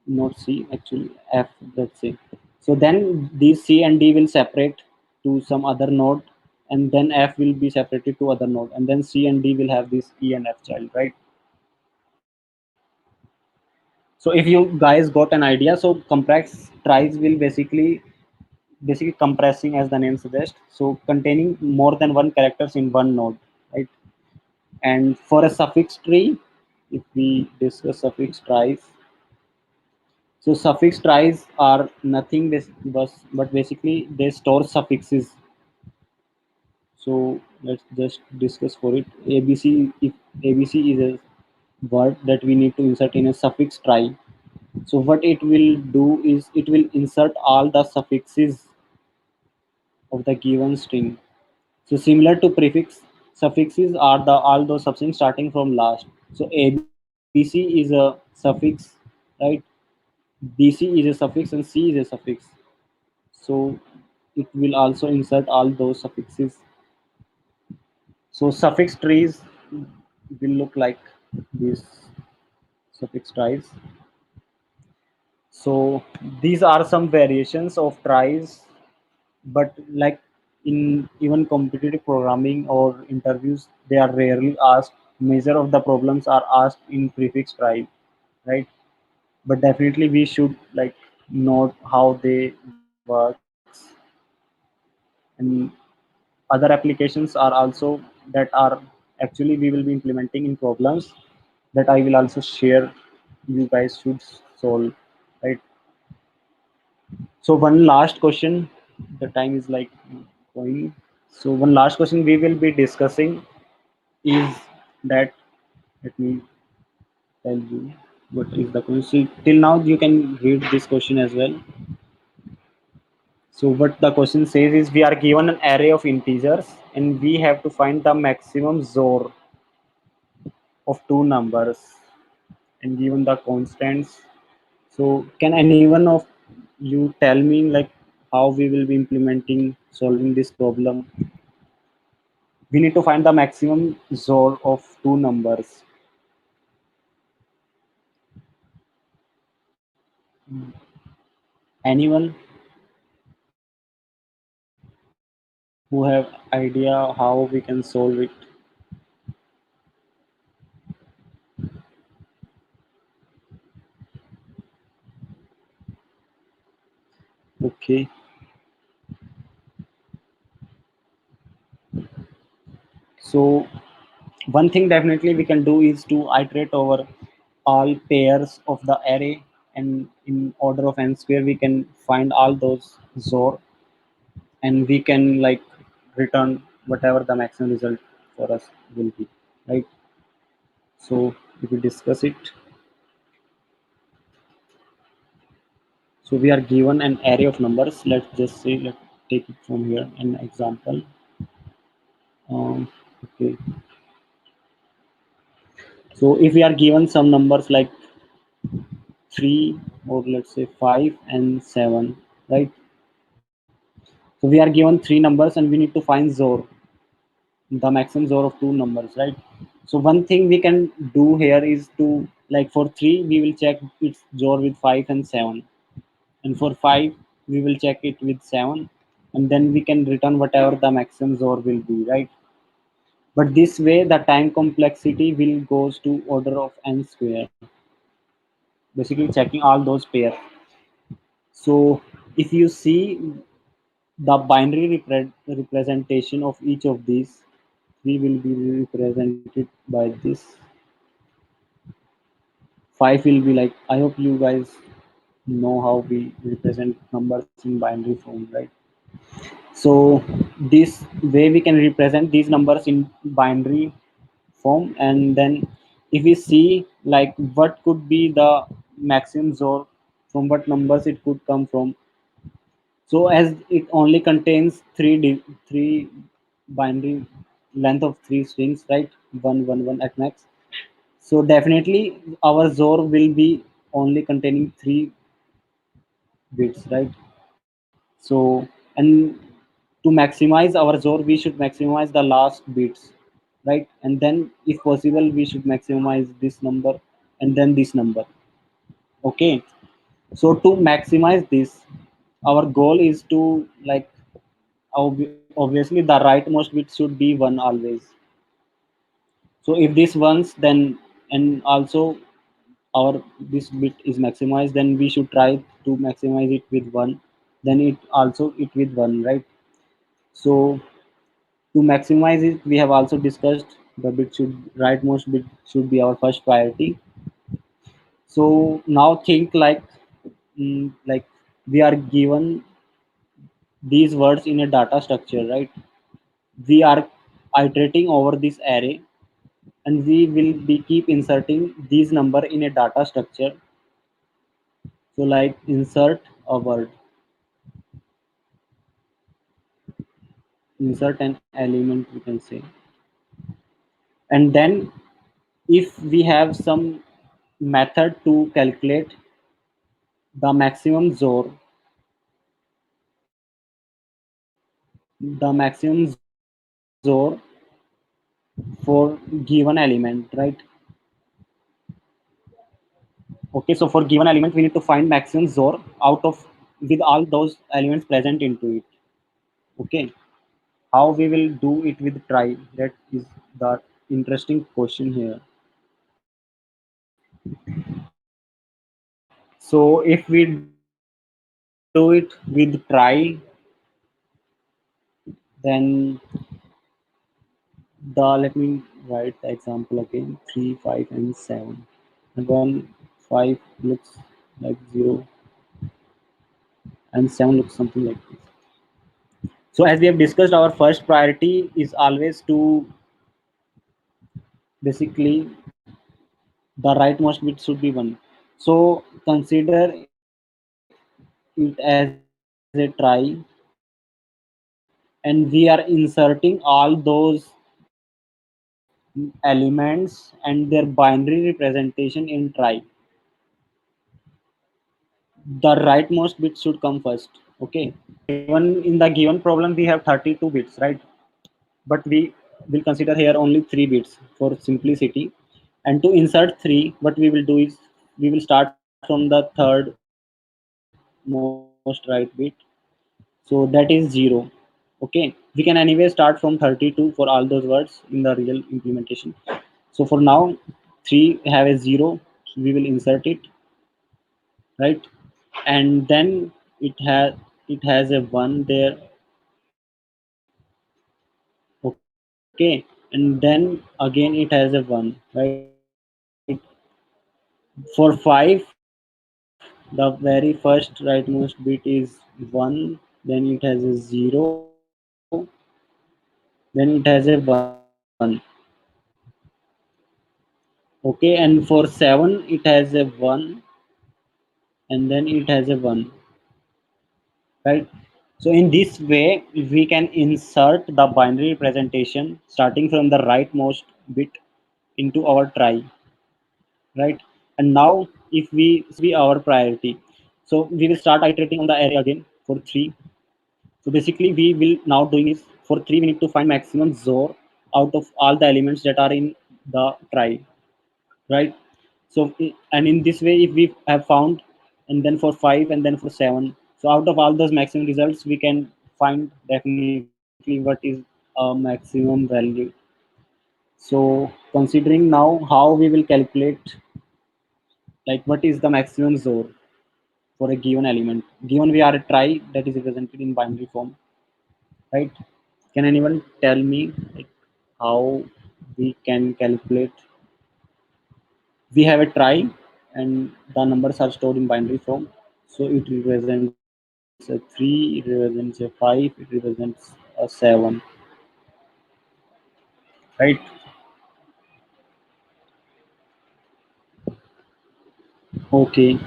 not C, actually F, let's say. So then these C and D will separate to some other node, and then F will be separated to other node, and then C and D will have this E and F child, right? So if you guys got an idea, so complex tries will basically compressing as the name suggests, so containing more than one characters in one node, right? And for a suffix tree, if we discuss suffix tries, so suffix tries are nothing but basically they store suffixes. So let's just discuss for it. ABC, if ABC is a word that we need to insert in a suffix try, so what it will do is it will insert all the suffixes of the given string. So similar to prefix, suffixes are the all those substrings starting from last. So ABC is a suffix, right? BC is a suffix and C is a suffix. So it will also insert all those suffixes. So suffix trees will look like these suffix tries. So these are some variations of tries, but like in even competitive programming or interviews, they are rarely asked. Major of the problems are asked in prefix try, right? But definitely we should like note how they works, and other applications are also that are actually we will be implementing in problems that I will also share. You guys should solve, right? So one last question. The time is like going. So one last question we will be discussing is that, let me tell you what is the question. So till now you can read this question as well. So what the question says is we are given an array of integers and we have to find the maximum XOR of two numbers and given the constants. So can anyone of you tell me like how we will be implementing solving this problem? We need to find the maximum XOR of two numbers. Anyone who have idea how we can solve it? Okay. So one thing definitely we can do is to iterate over all pairs of the array, and in order of n square we can find all those XOR and we can like return whatever the maximum result for us will be, right? So if we discuss it, so we are given an array of numbers. Let's just say, let's take it from here an example. Okay, so if we are given some numbers like 3 or let's say 5 and 7, right? So we are given three numbers and we need to find XOR, the maximum XOR of two numbers, right? So one thing we can do here is to, like for 3 we will check its XOR with 5 and 7, and for 5 we will check it with 7, and then we can return whatever the maximum XOR will be, right? But this way the time complexity will goes to order of n square, basically checking all those pairs. So if you see the binary representation of each of these, we will be represented by this. 5 will be like, I hope you guys know how we represent numbers in binary form, right? So this way we can represent these numbers in binary form, and then if we see like what could be the maximum XOR, from what numbers it could come from. So as it only contains three binary length of three strings, right? 111 at max. So definitely our XOR will be only containing 3 bits, right? So and to maximize our XOR, we should maximize the last bits, right? And then if possible, we should maximize this number and then this number. Okay. So to maximize this, our goal is to like obviously the rightmost bit should be one always. So if this ones, then and also our this bit is maximized, then we should try to maximize it with one, then it also it with one, right? So to maximize it, we have also discussed the bit should rightmost bit should be our first priority. So now think like we are given these words in a data structure, right? We are iterating over this array and we will be keep inserting these number in a data structure. So like insert a word, insert an element we can say, and then if we have some method to calculate the maximum XOR, the maximum ZOR for given element, right? Okay, so for given element, we need to find maximum ZOR out of with all those elements present into it. Okay, how we will do it with try? That is the interesting question here. So if we do it with try, then the let me write the example again: 3, 5, and 7. And 1, 5 looks like 0, and 7 looks something like this. So as we have discussed, our first priority is always to basically the rightmost bit should be 1. So consider it as a try, and we are inserting all those elements and their binary representation in try. The rightmost bit should come first. Okay, given in the given problem we have 32 bits, right? But we will consider here only 3 bits for simplicity. And to insert 3, what we will do is we will start from the third most right bit, so that is 0. Okay, we can anyway start from 32 for all those words in the real implementation. So for now, 3 have a 0, we will insert it, right? And then it has a 1 there. Okay, and then again it has a 1, right? For 5, the very first rightmost bit is 1, then it has a 0, then it has a 1. Okay, and for 7 it has a 1, and then it has a 1, right? So in this way we can insert the binary representation starting from the rightmost bit into our try, right? And now if we see our priority, so we will start iterating on the array again for 3. So basically we will now doing is for 3 we need to find maximum ZOR out of all the elements that are in the try, right? So and in this way if we have found, and then for 5 and then for 7, so out of all those maximum results we can find definitely what is a maximum value. So considering now how we will calculate, like what is the maximum ZOR for a given element given we are a try that is represented in binary form, right? Can anyone tell me like how we can calculate? We have a try and the numbers are stored in binary form, so it represents a 3, it represents a 5, it represents a 7, right? Okay,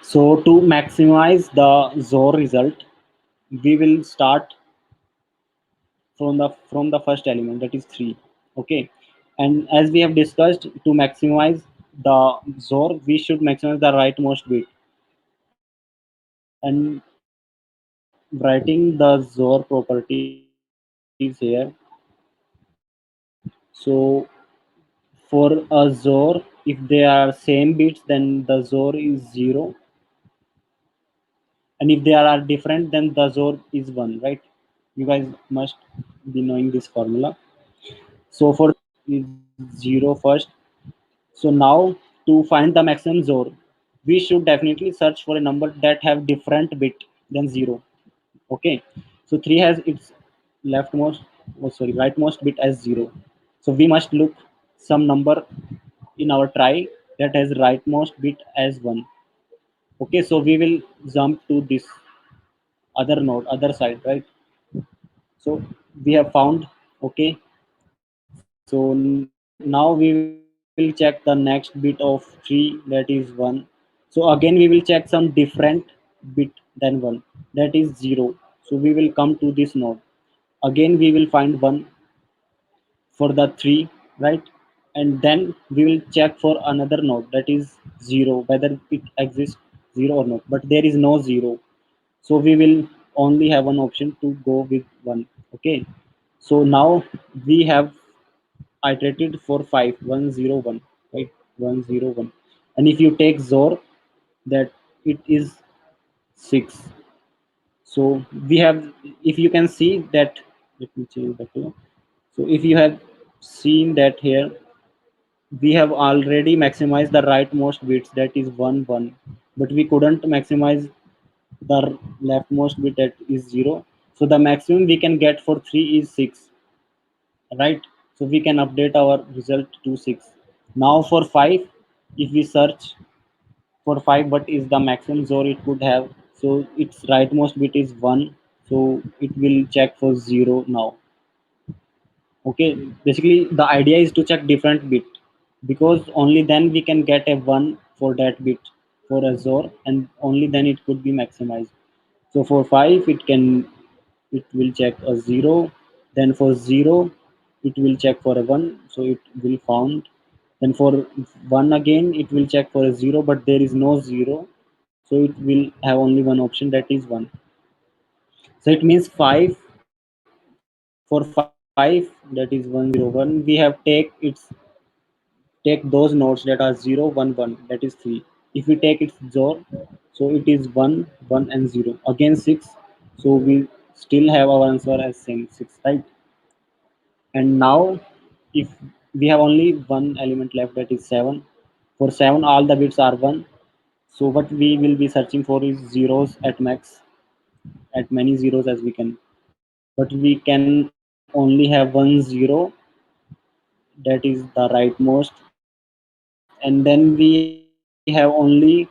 so to maximize the ZOR result we will start from the first element, that is 3. Okay, and as we have discussed, to maximize the ZOR we should maximize the rightmost bit. And writing the ZOR properties here, so for a ZOR, if they are same bits then the ZOR is 0, and if they are different then the ZOR is 1, right? You guys must be knowing this formula. So for is 0 first. So now to find the maximum ZOR, we should definitely search for a number that have different bit than 0. Okay, so 3 has its leftmost, oh sorry, rightmost bit as 0. So we must look some number in our try that has rightmost bit as 1. Okay, so we will jump to this other node, other side, right? So we have found. Okay, so now we will check the next bit of 3, that is 1. So again we will check some different bit than 1, that is 0. So we will come to this node. Again we will find 1 for the 3, right? And then we will check for another node, that is 0, whether it exists 0 or not, but there is no 0. So we will only have one option to go with one. Okay, so now we have iterated for 5 1 0 1, right? 1 0 1, and if you take zor, that it is 6. So we have, if you can see that, let me change the color. So if you have seen that here, we have already maximized the rightmost bits, that is 1 1, but we couldn't maximize the leftmost bit, that is 0. So the maximum we can get for 3 is 6, right? So we can update our result to 6. Now for 5, if we search for 5 what is the maximum zor it could have, so its rightmost bit is 1, so it will check for 0 now. Okay, basically the idea is to check different bit, because only then we can get a 1 for that bit for a zor, and only then it could be maximized. So for 5 it will check a 0, then for 0 it will check for a 1, so it will found. Then for 1 again it will check for a 0, but there is no 0, so it will have only one option, that is 1. So it means 5, for 5, that is 101, we have take those nodes that are 0 1 1, that is 3. If we take its zor, so it is 1 1 and 0 again 6, so we still have our answer as same 6, right? And now if we have only one element left, that is 7. For 7 all the bits are 1, so what we will be searching for is zeros at max, at many zeros as we can, but we can only have one zero, that is the rightmost, and then we have only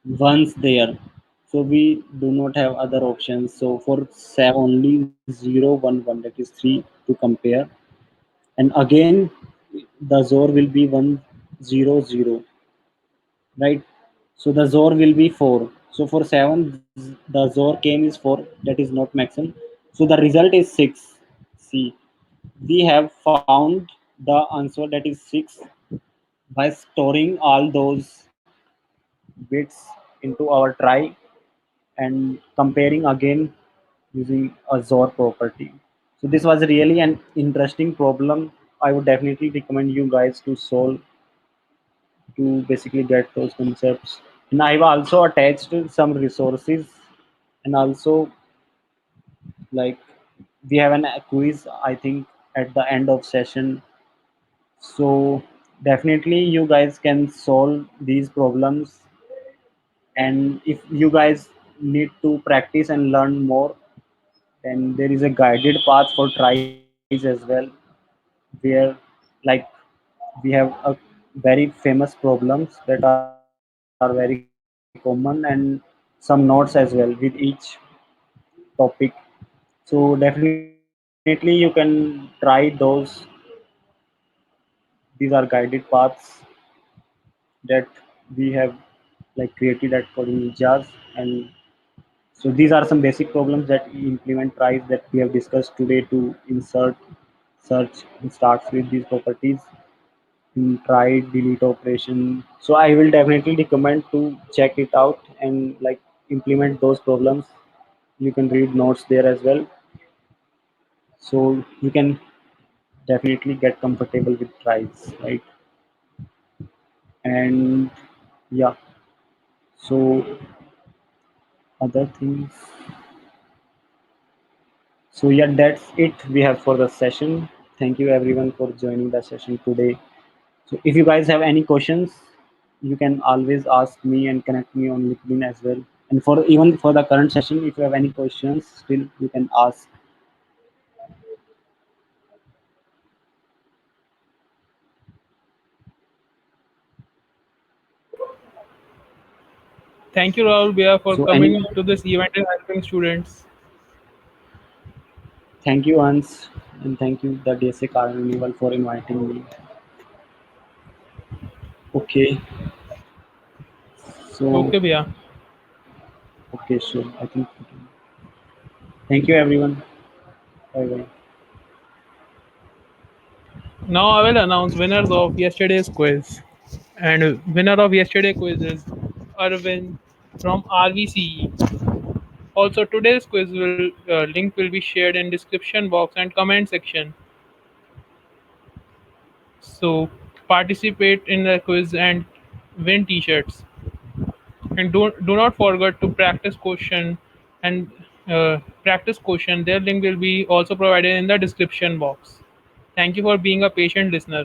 ones there, so we do not have other options. So for 7 we have only 0 1 1, that is 3 to compare. And again the zor will be 100, right? So the zor will be 4. So for 7 the zor came is 4, that is not maximum, so the result is 6. See, we have found the answer, that is 6, by storing all those bits into our try and comparing again using a zor property. So this was really an interesting problem. I would definitely recommend you guys to solve, to basically get those concepts. And I've also attached some resources, and also like we have an a quiz, I think, at the end of session. So definitely you guys can solve these problems. And if you guys need to practice and learn more, then there is a guided path for tries as well, where like we have a very famous problems that are very common, and some notes as well with each topic. So definitely you can try those. These are guided paths that we have like created at Coding Ninjas. And so these are some basic problems that implement tries that we have discussed today to insert search and starts with these properties in try delete operation. So I will definitely recommend to check it out and like implement those problems. You can read notes there as well, so you can definitely get comfortable with tries, right? And yeah, so other things. So yeah, that's it we have for the session. Thank you everyone for joining the session today. So if you guys have any questions, you can always ask me and connect me on LinkedIn as well. And for even for the current session, if you have any questions, still you can ask. Thank you, Rahul Bhaiya, for So any, coming to this event and helping students. thank you Hans, and thank you the DSA Carnival for inviting me. Okay, so Okay, Bhaiya. okay, so I think thank you everyone. Bye bye. Now I will announce winners of yesterday's quiz. And winner of yesterday's quiz is Arvind from RVCE. Also, today's quiz will link will be shared in description box and comment section. So participate in the quiz and win t-shirts. And do not forget to and practice question. Their link will be also provided in the description box. Thank you for being a patient listener.